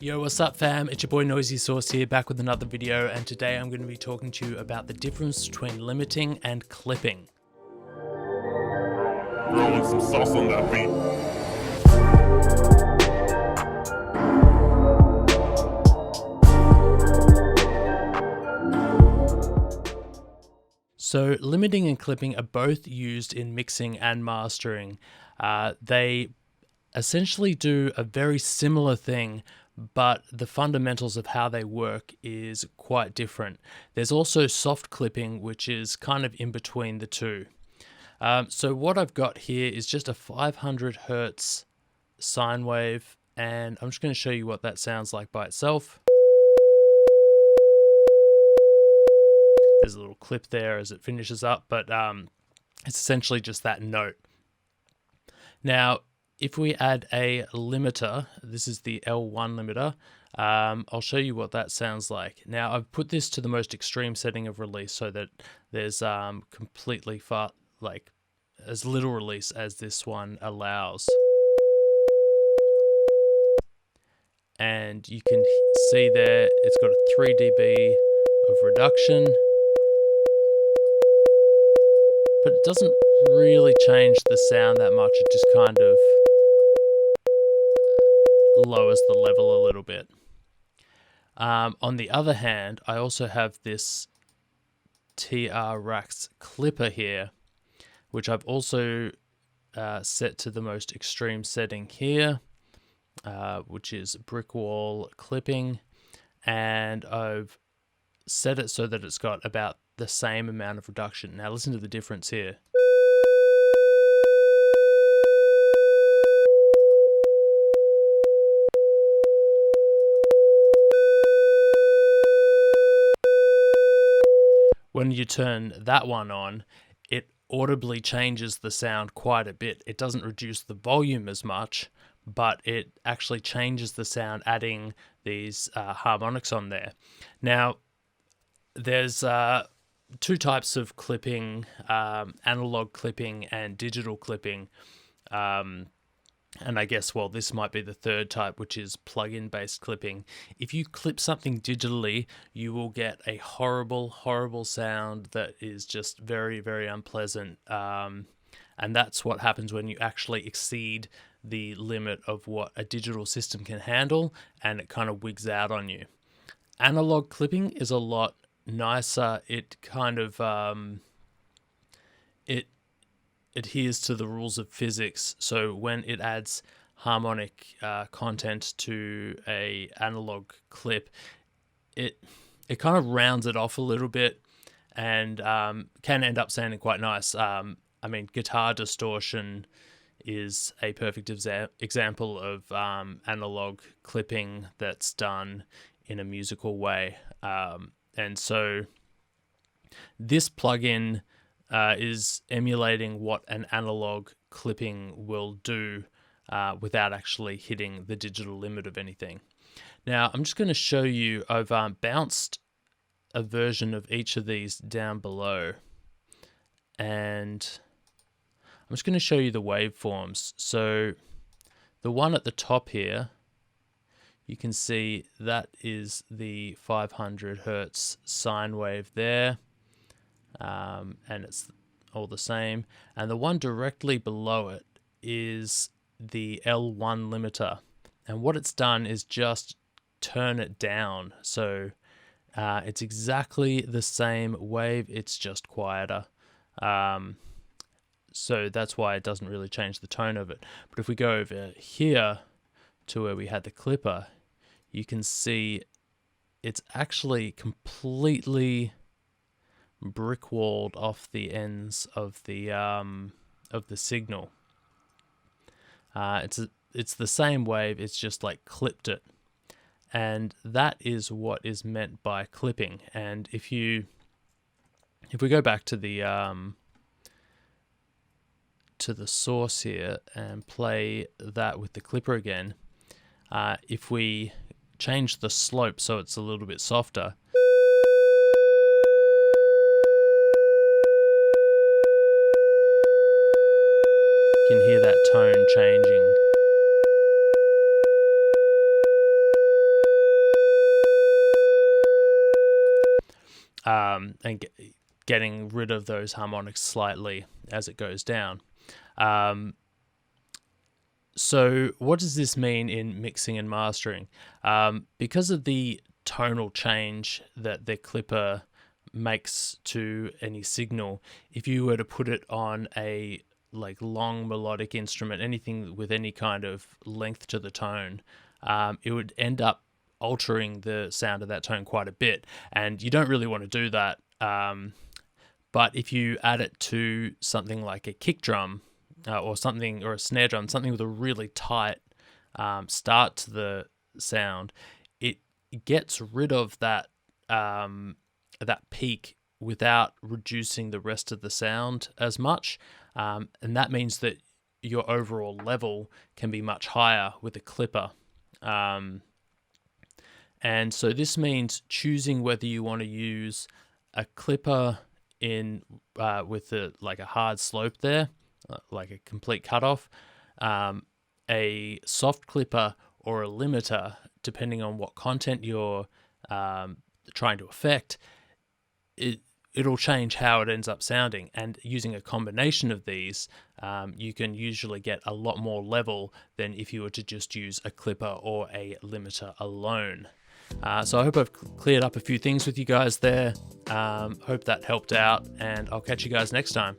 Yo, what's up fam? It's your boy NoisySauce here, back with another video, and today I'm going to be talking to you about the difference between limiting and clipping. Throwing some sauce on that beat. So limiting and clipping are both used in mixing and mastering. They essentially do a very similar thing, but the fundamentals of how they work is quite different. There's also soft clipping, which is kind of in between the two. So what I've got here is just a 500 hertz sine wave, and I'm just going to show you what that sounds like by itself. There's a little clip there as it finishes up, but it's essentially just that note. Now, if we add a limiter, this is the L1 limiter, I'll show you what that sounds like. Now, I've put this to the most extreme setting of release so that there's completely as little release as this one allows. And you can see there, it's got a 3 dB of reduction, but it doesn't really change the sound that much. It just kind of lowers the level a little bit. On the other hand, I also have this TR Rax clipper here, which I've also set to the most extreme setting here, which is brick wall clipping, and I've set it so that it's got about the same amount of reduction. Now listen to the difference here. When you turn that one on, it audibly changes the sound quite a bit. It doesn't reduce the volume as much, but it actually changes the sound, adding these harmonics on there. Now, there's two types of clipping, analog clipping and digital clipping. And I guess, well, this might be the third type, which is plug-in based clipping. If you clip something digitally, you will get a horrible, horrible sound that is just very, very unpleasant. And that's what happens when you actually exceed the limit of what a digital system can handle, and it kind of wigs out on you. Analog clipping is a lot nicer. It kind of it adheres to the rules of physics. So when it adds harmonic content to a analog clip, it kind of rounds it off a little bit, and can end up sounding quite nice. I mean, guitar distortion is a perfect example of analog clipping that's done in a musical way. And so this plugin is emulating what an analog clipping will do without actually hitting the digital limit of anything. Now, I'm just going to show you, I've bounced a version of each of these down below, and I'm just going to show you the waveforms. So the one at the top here, you can see that is the 500 hertz sine wave there. And it's all the same. And the one directly below it is the L1 limiter. And what it's done is just turn it down. So it's exactly the same wave, it's just quieter. So that's why it doesn't really change the tone of it. But if we go over here to where we had the clipper, you can see it's actually completely brick-walled off the ends of the signal. It's the same wave, it's just like clipped it, and that is what is meant by clipping. And if we go back to the source here and play that with the clipper again, if we change the slope so it's a little bit softer, you can hear that tone changing. and getting rid of those harmonics slightly as it goes down. So what does this mean in mixing and mastering? Because of the tonal change that the clipper makes to any signal, if you were to put it on a long melodic instrument, anything with any kind of length to the tone, it would end up altering the sound of that tone quite a bit, and you don't really want to do that. But if you add it to something like a kick drum, or a snare drum, something with a really tight start to the sound, it gets rid of that peak without reducing the rest of the sound as much, and that means that your overall level can be much higher with a clipper. And so this means choosing whether you want to use a clipper in with a hard slope there, like a complete cutoff, a soft clipper or a limiter, depending on what content you're trying to affect. It'll change how it ends up sounding, and using a combination of these, you can usually get a lot more level than if you were to just use a clipper or a limiter alone. So I hope I've cleared up a few things with you guys there. Hope that helped out, and I'll catch you guys next time.